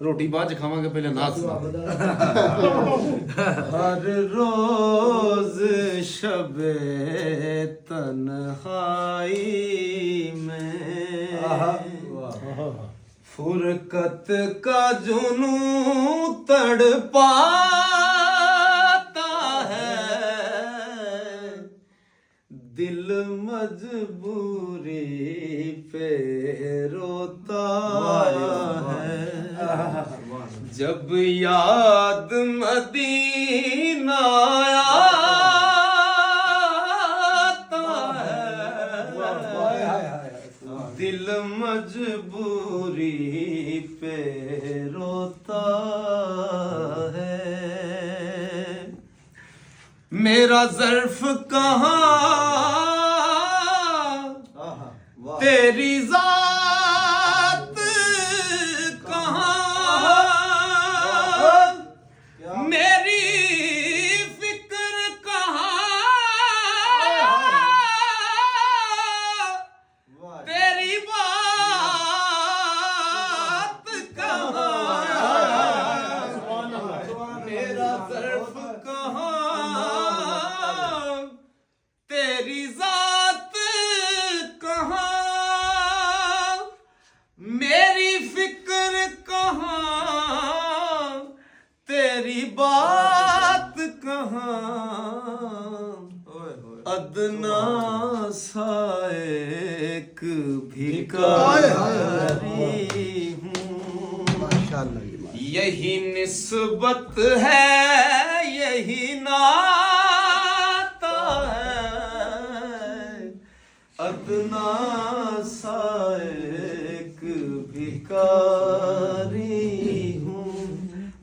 ਰੋਟੀ ਬਾਅਦ ਚ ਖਾਵਾਂਗੇ, ਪਹਿਲੇ ਨਾਚ ਸੁਣਾ। हर रोज शबे तन्हाई में फुरकत का जुनू तड़पाता है, दिल मजबूरी पे रोता है। जब याद मदीना आता है, दिल मजबूरी पे रोता है। मेरा ज़र्फ कहाँ, तेरी ज़ात कहाँ, मेरी फिक्र कहाँ, तेरी बात कहाँ, मेरा ज़र्फ कहाँ, तेरी ज़ात कहाँ, मेरी फिक्र कहाँ, तेरी बात कहाँ। अदना सा एक भिखारी हूँ, यही निस्बत है, यही नाता है। अदना सा एक भिखारी हूँ।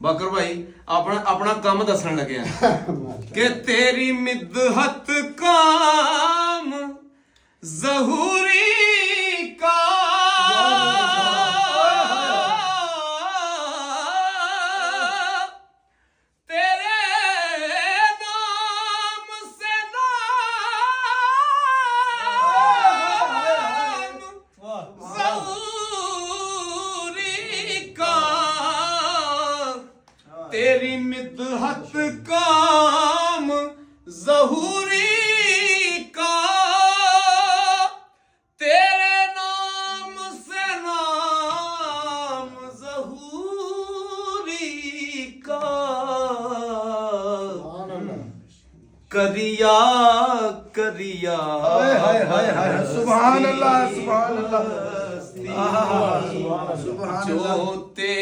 बकर भाई अपना अपना काम दसन लगे कि तेरी मिदहत काम ज़हूरी का, तेरे नाम से नाम ज़हूरी का, तेरी मिदहत काम ज़हूरी का, तेरे नाम से नाम ज़हूरी का। करिया करिया सुभान अल्लाह, सुभान अल्लाह, जो ते